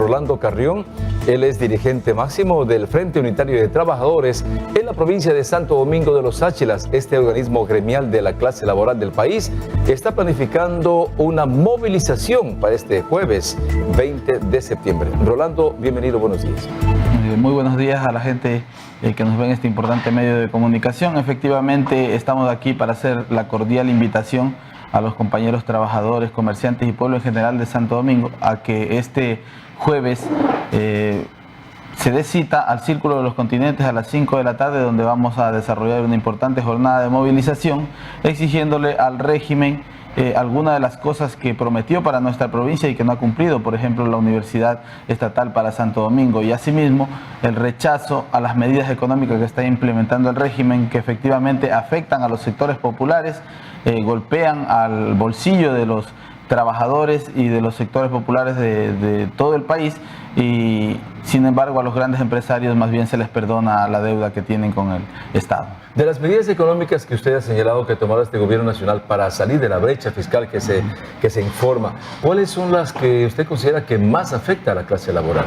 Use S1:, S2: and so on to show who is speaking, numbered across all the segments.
S1: Rolando Carrión. Él es dirigente máximo del Frente Unitario de Trabajadores en la provincia de Santo Domingo de los Áchilas. Este organismo gremial de la clase laboral del país está planificando una movilización para este jueves 20 de septiembre. Rolando, bienvenido, buenos días.
S2: Muy buenos días a la gente que nos ve en este importante medio de comunicación. Efectivamente, estamos aquí para hacer la cordial invitación a los compañeros trabajadores, comerciantes y pueblo en general de Santo Domingo a que este jueves se dé cita al Círculo de los Continentes a las 5 de la tarde, donde vamos a desarrollar una importante jornada de movilización exigiéndole al régimen algunas de las cosas que prometió para nuestra provincia y que no ha cumplido, por ejemplo la Universidad Estatal para Santo Domingo, y asimismo el rechazo a las medidas económicas que está implementando el régimen, que efectivamente afectan a los sectores populares, golpean al bolsillo de los trabajadores y de los sectores populares de todo el país, y sin embargo a los grandes empresarios más bien se les perdona la deuda que tienen con el Estado.
S1: De las medidas económicas que usted ha señalado que tomará este gobierno nacional para salir de la brecha fiscal que se informa, ¿cuáles son las que usted considera que más afecta a la clase laboral?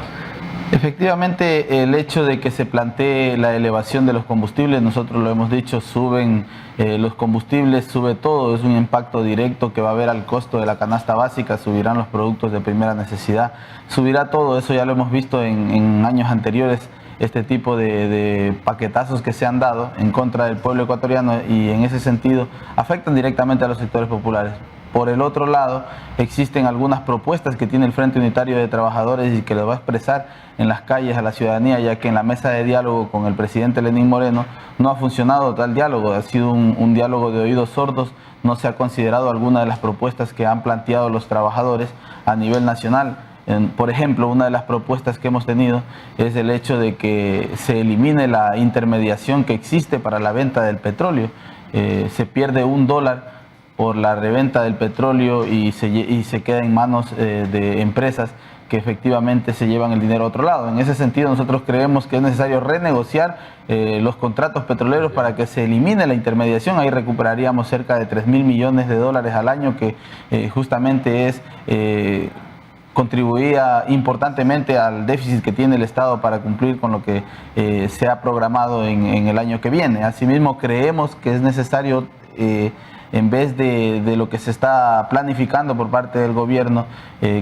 S2: Efectivamente, el hecho de que se plantee la elevación de los combustibles, nosotros lo hemos dicho, suben los combustibles, sube todo, es un impacto directo que va a haber al costo de la canasta básica, subirán los productos de primera necesidad, subirá todo, eso ya lo hemos visto en años anteriores, este tipo de paquetazos que se han dado en contra del pueblo ecuatoriano, y en ese sentido afectan directamente a los sectores populares. Por el otro lado, existen algunas propuestas que tiene el Frente Unitario de Trabajadores y que lo va a expresar en las calles a la ciudadanía, ya que en la mesa de diálogo con el presidente Lenín Moreno no ha funcionado tal diálogo, ha sido un diálogo de oídos sordos, no se ha considerado alguna de las propuestas que han planteado los trabajadores a nivel nacional. Por ejemplo, una de las propuestas que hemos tenido es el hecho de que se elimine la intermediación que existe para la venta del petróleo. Se pierde $1 por la reventa del petróleo y se queda en manos de empresas que efectivamente se llevan el dinero a otro lado. En ese sentido, nosotros creemos que es necesario renegociar los contratos petroleros para que se elimine la intermediación. Ahí recuperaríamos cerca de $3.000 millones al año, que justamente contribuía importantemente al déficit que tiene el Estado para cumplir con lo que se ha programado en el año que viene. Asimismo, creemos que es necesario, en vez de lo que se está planificando por parte del gobierno,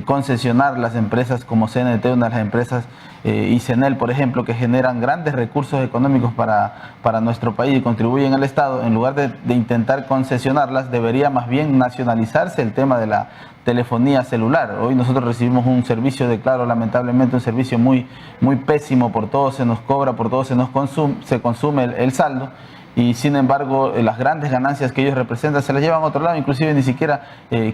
S2: concesionar las empresas como CNT, una de las empresas, y CENEL, por ejemplo, que generan grandes recursos económicos para nuestro país y contribuyen al Estado. En lugar de intentar concesionarlas, debería más bien nacionalizarse el tema de la telefonía celular. Hoy nosotros recibimos un servicio de Claro, lamentablemente un servicio muy pésimo, por todo se nos cobra, por todo se consume el saldo. Y sin embargo las grandes ganancias que ellos representan se las llevan a otro lado, inclusive ni siquiera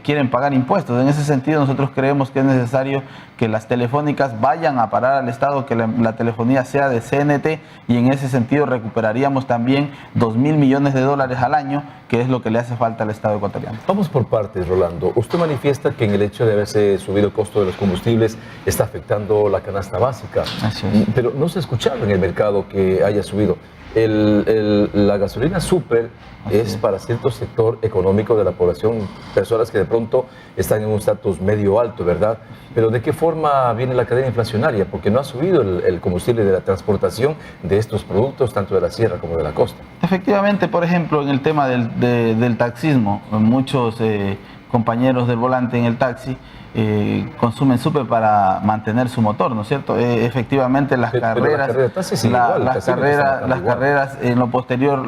S2: quieren pagar impuestos. En ese sentido nosotros creemos que es necesario que las telefónicas vayan a parar al Estado, que la telefonía sea de CNT, y en ese sentido recuperaríamos también $2.000 millones al año, que es lo que le hace falta al Estado ecuatoriano.
S1: Vamos por partes, Rolando. Usted manifiesta que en el hecho de haberse subido el costo de los combustibles está afectando la canasta básica.
S2: Así es.
S1: Pero no se ha escuchado en el mercado que haya subido. La gasolina super es para cierto sector económico de la población, personas que de pronto están en un estatus medio alto, ¿verdad? Pero ¿de qué forma viene la cadena inflacionaria? Porque no ha subido el combustible de la transportación de estos productos, tanto de la sierra como de la costa.
S2: Efectivamente, por ejemplo, en el tema del taxismo, muchos compañeros del volante en el taxi consumen súper para mantener su motor, ¿no es cierto? Efectivamente las carreras en lo posterior,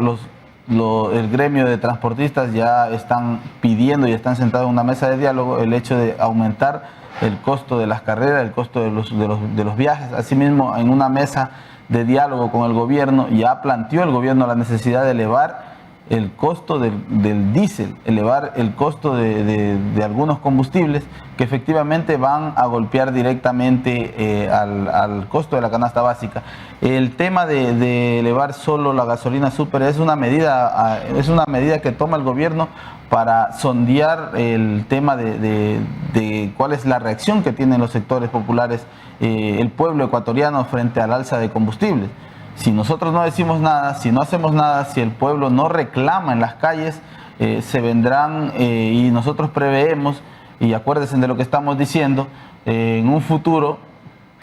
S2: el gremio de transportistas ya están pidiendo y están sentados en una mesa de diálogo el hecho de aumentar el costo de las carreras, el costo de los viajes. Asimismo, en una mesa de diálogo con el gobierno ya planteó el gobierno la necesidad de elevar el costo del diésel, elevar el costo de algunos combustibles que efectivamente van a golpear directamente al costo de la canasta básica. El tema de elevar solo la gasolina super es una medida que toma el gobierno para sondear el tema de cuál es la reacción que tienen los sectores populares, el pueblo ecuatoriano frente al alza de combustibles. Si nosotros no decimos nada, si no hacemos nada, si el pueblo no reclama en las calles, se vendrán y nosotros preveemos, y acuérdense de lo que estamos diciendo, en un futuro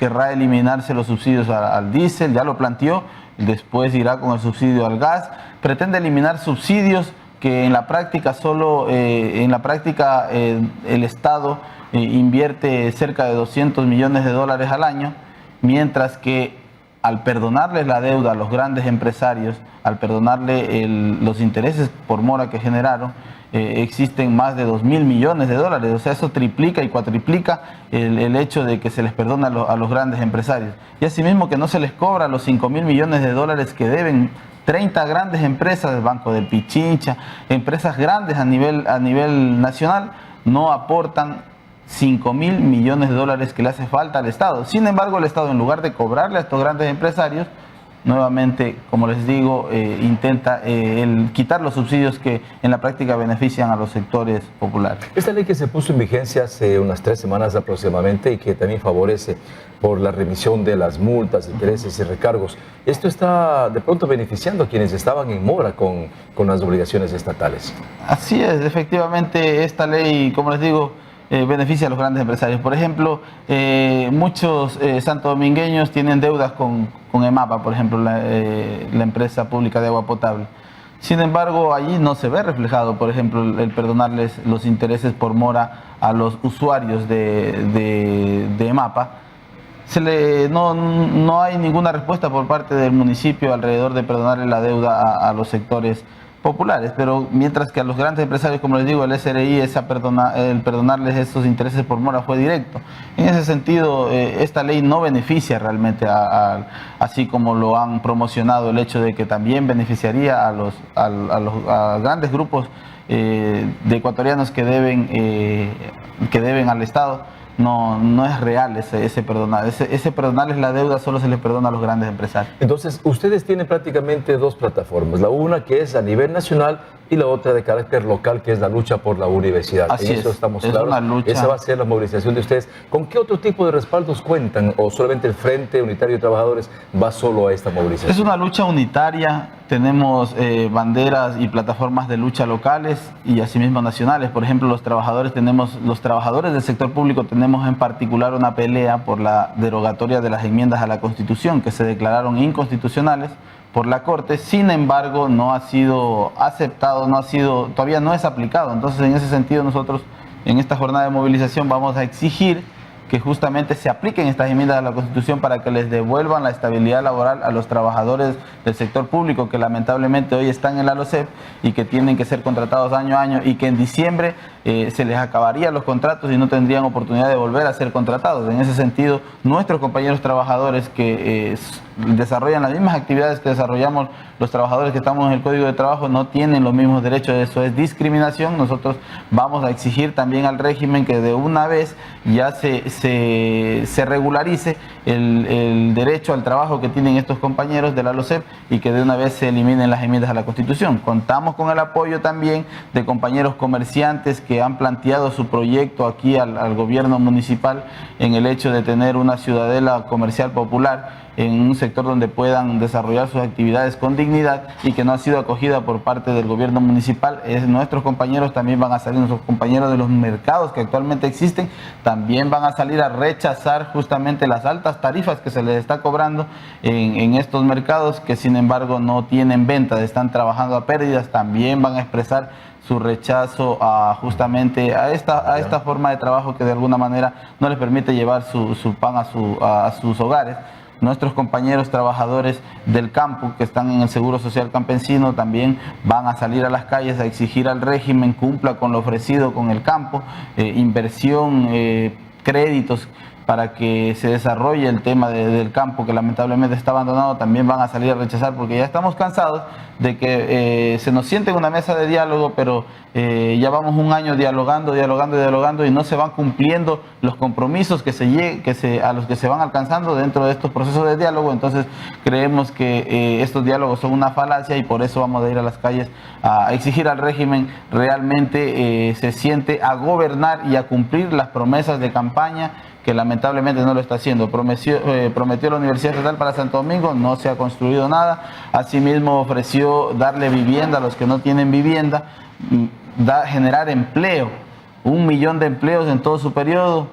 S2: querrá eliminarse los subsidios al diésel, ya lo planteó, después irá con el subsidio al gas, pretende eliminar subsidios que en la práctica el Estado invierte cerca de 200 millones de dólares al año, mientras que al perdonarles la deuda a los grandes empresarios, al perdonarle los intereses por mora que generaron, existen más de 2.000 millones de dólares. O sea, eso triplica y cuatriplica el hecho de que se les perdona a los grandes empresarios. Y asimismo que no se les cobra los 5.000 millones de dólares que deben 30 grandes empresas, el Banco de Pichincha, empresas grandes a nivel nacional, no aportan 5.000 millones de dólares que le hace falta al Estado. Sin embargo, el Estado, en lugar de cobrarle a estos grandes empresarios, nuevamente, como les digo, intenta quitar los subsidios que en la práctica benefician a los sectores populares.
S1: Esta ley que se puso en vigencia hace unas 3 semanas aproximadamente y que también favorece por la remisión de las multas, intereses y recargos, ¿esto está de pronto beneficiando a quienes estaban en mora con las obligaciones estatales?
S2: Así es, efectivamente, esta ley, como les digo, beneficia a los grandes empresarios. Por ejemplo, muchos santodomingueños tienen deudas con EMAPA, por ejemplo, la empresa pública de agua potable. Sin embargo, allí no se ve reflejado, por ejemplo, el perdonarles los intereses por mora a los usuarios de EMAPA. No hay ninguna respuesta por parte del municipio alrededor de perdonarle la deuda a los sectores populares, pero mientras que a los grandes empresarios, como les digo, el SRI, el perdonarles estos intereses por mora fue directo. En ese sentido, esta ley no beneficia realmente, así como lo han promocionado, el hecho de que también beneficiaría a grandes grupos de ecuatorianos que deben al Estado. No es real ese perdonar. Ese perdonarles la deuda solo se les perdona a los grandes empresarios.
S1: Entonces, ustedes tienen prácticamente 2 plataformas. La una que es a nivel nacional y la otra de carácter local, que es la lucha por la universidad.
S2: Así
S1: en eso
S2: es,
S1: estamos
S2: es
S1: claros.
S2: una lucha.
S1: Esa va a ser la movilización de ustedes. ¿Con qué otro tipo de respaldos cuentan? ¿O solamente el Frente Unitario de Trabajadores va solo a esta movilización?
S2: Es una lucha unitaria. Tenemos banderas y plataformas de lucha locales y asimismo nacionales. Por ejemplo, los trabajadores del sector público tenemos en particular una pelea por la derogatoria de las enmiendas a la Constitución que se declararon inconstitucionales por la Corte. Sin embargo, no ha sido aceptado, todavía no es aplicado. Entonces, en ese sentido, nosotros en esta jornada de movilización vamos a exigir que justamente se apliquen estas enmiendas a la Constitución para que les devuelvan la estabilidad laboral a los trabajadores del sector público que lamentablemente hoy están en la LOCEP y que tienen que ser contratados año a año y que en diciembre se les acabarían los contratos y no tendrían oportunidad de volver a ser contratados. En ese sentido, nuestros compañeros trabajadores que desarrollan las mismas actividades que desarrollamos los trabajadores que estamos en el Código de Trabajo no tienen los mismos derechos, eso es discriminación. Nosotros vamos a exigir también al régimen que de una vez ya se regularice el derecho al trabajo que tienen estos compañeros de la LOCEP y que de una vez se eliminen las enmiendas a la Constitución. Contamos con el apoyo también de compañeros comerciantes que han planteado su proyecto aquí al gobierno municipal en el hecho de tener una ciudadela comercial popular en un sector donde puedan desarrollar sus actividades con dignidad y que no ha sido acogida por parte del gobierno municipal. Nuestros compañeros también van a salir, nuestros compañeros de los mercados que actualmente existen, también van a salir a rechazar justamente las altas tarifas que se les está cobrando en estos mercados que sin embargo no tienen ventas, están trabajando a pérdidas. También van a expresar su rechazo justamente a esta forma de trabajo que de alguna manera no les permite llevar su pan a sus hogares. Nuestros compañeros trabajadores del campo que están en el Seguro Social Campesino también van a salir a las calles a exigir al régimen cumpla con lo ofrecido con el campo, inversión, créditos para que se desarrolle el tema del campo que lamentablemente está abandonado. También van a salir a rechazar porque ya estamos cansados de que se nos siente en una mesa de diálogo, pero ya vamos un año dialogando y no se van cumpliendo los compromisos a los que se van alcanzando dentro de estos procesos de diálogo. Entonces creemos que estos diálogos son una falacia y por eso vamos a ir a las calles a exigir al régimen realmente se siente a gobernar y a cumplir las promesas de campaña que lamentablemente no lo está haciendo. Prometió la Universidad Estatal para Santo Domingo, no se ha construido nada. Asimismo ofreció darle vivienda a los que no tienen vivienda, generar empleo, 1 millón de empleos en todo su periodo.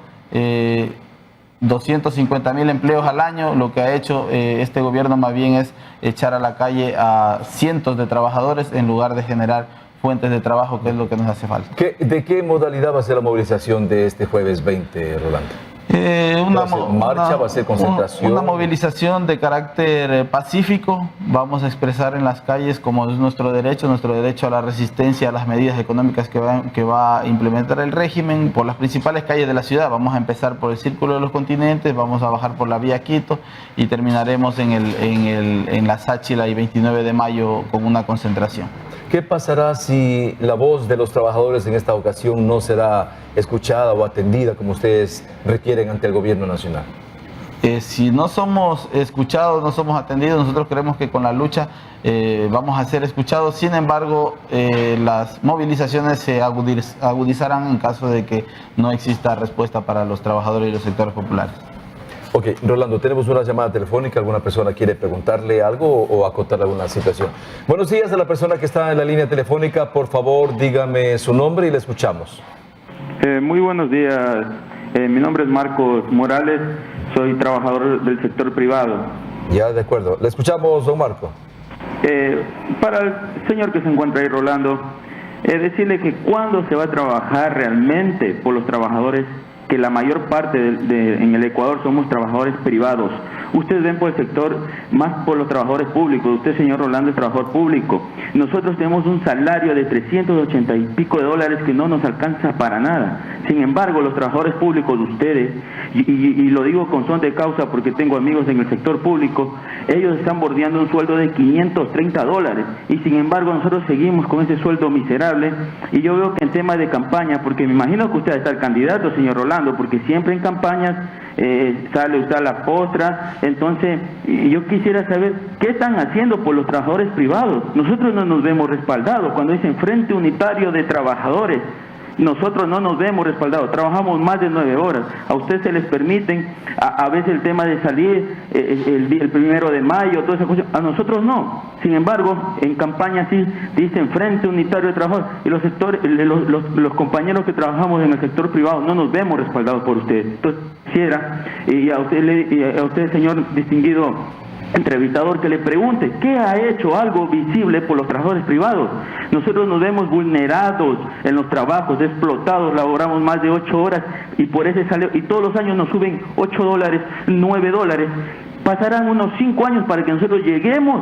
S2: 250.000 empleos al año. Lo que ha hecho este gobierno más bien es echar a la calle a cientos de trabajadores en lugar de generar fuentes de trabajo, que es lo que nos hace falta.
S1: ¿De qué modalidad va a ser la movilización de este jueves 20, Rolando? ¿Va a ser marcha, va a ser concentración?
S2: Una movilización de carácter pacífico. Vamos a expresar en las calles, como es nuestro derecho a la resistencia a las medidas económicas que va a implementar el régimen, por las principales calles de la ciudad. Vamos a empezar por el Círculo de los Continentes, vamos a bajar por la vía Quito y terminaremos en la Sáchila y 29 de mayo con una concentración.
S1: ¿Qué pasará si la voz de los trabajadores en esta ocasión no será escuchada o atendida como ustedes requieren ante el gobierno nacional?
S2: Si no somos escuchados, no somos atendidos, nosotros creemos que con la lucha vamos a ser escuchados. Sin embargo, las movilizaciones se agudizarán en caso de que no exista respuesta para los trabajadores y los sectores populares.
S1: Ok, Rolando, tenemos una llamada telefónica. ¿Alguna persona quiere preguntarle algo o acotar alguna situación? Buenos días a la persona que está en la línea telefónica. Por favor, dígame su nombre y le escuchamos.
S3: Muy buenos días. Mi nombre es Marcos Morales. Soy trabajador del sector privado.
S1: Ya, de acuerdo. Le escuchamos, don Marco.
S3: Para el señor que se encuentra ahí, Rolando, decirle que cuando se va a trabajar realmente por los trabajadores, que la mayor parte en el Ecuador somos trabajadores privados. Ustedes ven por el sector más por los trabajadores públicos. Usted, señor Rolando, es trabajador público. Nosotros tenemos un salario de 380 y pico de dólares que no nos alcanza para nada. Sin embargo, los trabajadores públicos de ustedes, y lo digo con son de causa porque tengo amigos en el sector público, ellos están bordeando un sueldo de 530 dólares. Y sin embargo, nosotros seguimos con ese sueldo miserable. Y yo veo que en tema de campaña, porque me imagino que usted está el candidato, señor Rolando, porque siempre en campañas sale usted a la postra. Entonces, yo quisiera saber qué están haciendo por los trabajadores privados. Nosotros no nos vemos respaldados. Cuando dicen Frente Unitario de Trabajadores, nosotros no nos vemos respaldados. Trabajamos más de 9 horas. A ustedes se les permiten a veces el tema de salir el 1 de mayo, toda esa cosa. A nosotros no. Sin embargo, en campaña sí dicen Frente Unitario de Trabajadores, y los sectores, los compañeros que trabajamos en el sector privado no nos vemos respaldados por ustedes. Entonces quisiera, y a usted, señor distinguido entrevistador, que le pregunte qué ha hecho algo visible por los trabajadores privados. Nosotros nos vemos vulnerados en los trabajos, explotados, laboramos más de 8 horas y por ese salario, y todos los años nos suben 8 dólares, 9 dólares. Pasarán unos 5 años para que nosotros lleguemos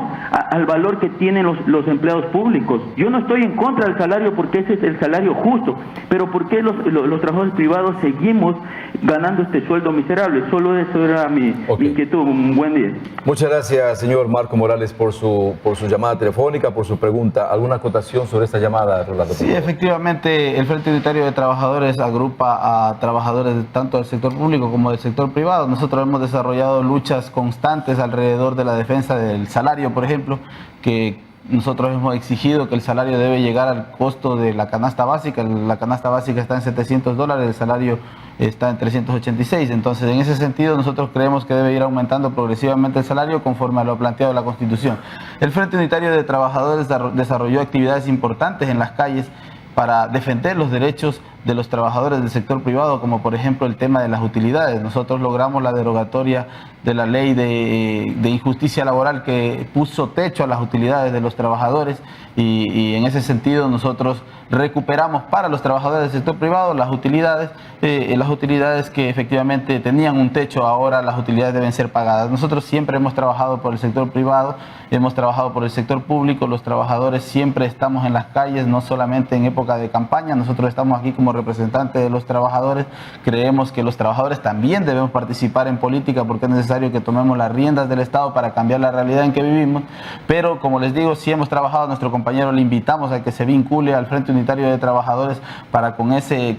S3: al valor que tienen los empleados públicos. Yo no estoy en contra del salario porque ese es el salario justo, pero ¿por qué los trabajadores privados seguimos ganando este sueldo miserable? Solo eso era mi inquietud. Un buen día.
S1: Muchas gracias, señor Marco Morales, por su llamada telefónica, por su pregunta. ¿Alguna acotación sobre esta llamada, Rolando?
S2: Sí, efectivamente, el Frente Unitario de Trabajadores agrupa a trabajadores tanto del sector público como del sector privado. Nosotros hemos desarrollado luchas constantes alrededor de la defensa del salario, por ejemplo, que nosotros hemos exigido que el salario debe llegar al costo de la canasta básica. La canasta básica está en 700 dólares, el salario está en 386. Entonces, en ese sentido, nosotros creemos que debe ir aumentando progresivamente el salario conforme a lo planteado en la Constitución. El Frente Unitario de Trabajadores desarrolló actividades importantes en las calles para defender los derechos de los trabajadores del sector privado, como por ejemplo el tema de las utilidades. Nosotros logramos la derogatoria de la ley de injusticia laboral que puso techo a las utilidades de los trabajadores y en ese sentido nosotros recuperamos para los trabajadores del sector privado las utilidades que efectivamente tenían un techo. Ahora las utilidades deben ser pagadas. Nosotros siempre hemos trabajado por el sector privado, hemos trabajado por el sector público. Los trabajadores siempre estamos en las calles, no solamente en época de campaña. Nosotros estamos aquí como representantes de los trabajadores. Creemos que los trabajadores también debemos participar en política porque es necesario que tomemos las riendas del Estado para cambiar la realidad en que vivimos. Pero como les digo, si hemos trabajado, a nuestro compañero le invitamos a que se vincule al Frente Unitario de Trabajadores para con ese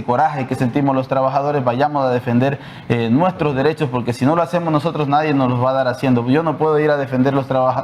S2: coraje que sentimos los trabajadores vayamos a defender nuestros derechos, porque si no lo hacemos nosotros nadie nos los va a dar haciendo. Yo no puedo ir a defender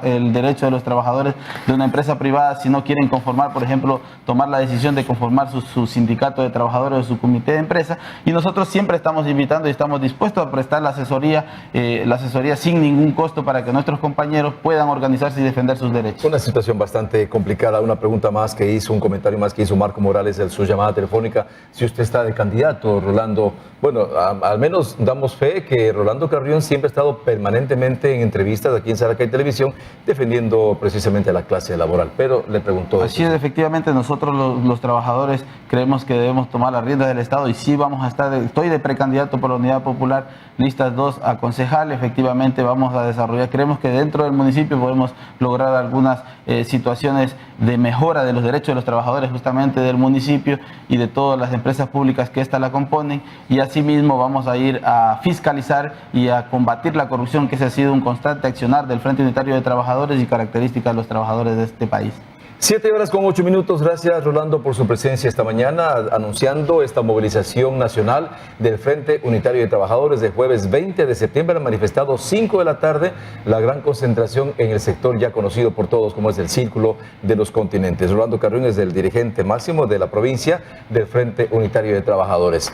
S2: el derecho de los trabajadores de una empresa privada si no quieren conformar, por ejemplo, tomar la decisión de conformar su sindicato sindicato de trabajadores o su comité de empresa, y nosotros siempre estamos invitando y estamos dispuestos a prestar la asesoría sin ningún costo para que nuestros compañeros puedan organizarse y defender sus derechos.
S1: Una situación bastante complicada. Una pregunta más que hizo, un comentario más que hizo Marco Morales en su llamada telefónica. Si usted está de candidato, Rolando, bueno, al menos damos fe que Rolando Carrión siempre ha estado permanentemente en entrevistas aquí en Saracay Televisión defendiendo precisamente a la clase laboral, pero le preguntó...
S2: Así es, efectivamente, nosotros los trabajadores creemos que debemos tomar las riendas del Estado y sí vamos a estar, estoy de precandidato por la Unidad Popular, listas 2 a concejal, efectivamente vamos a desarrollar, creemos que dentro del municipio podemos lograr algunas situaciones de mejora de los derechos de los trabajadores justamente del municipio y de todas las empresas públicas que ésta la componen, y asimismo vamos a ir a fiscalizar y a combatir la corrupción, que ese ha sido un constante accionar del Frente Unitario de Trabajadores y características de los trabajadores de este país.
S1: 7:08. Gracias, Rolando, por su presencia esta mañana, anunciando esta movilización nacional del Frente Unitario de Trabajadores de jueves 20 de septiembre, manifestado 5 de la tarde, la gran concentración en el sector ya conocido por todos como es el Círculo de los Continentes. Rolando Carrión es el dirigente máximo de la provincia del Frente Unitario de Trabajadores.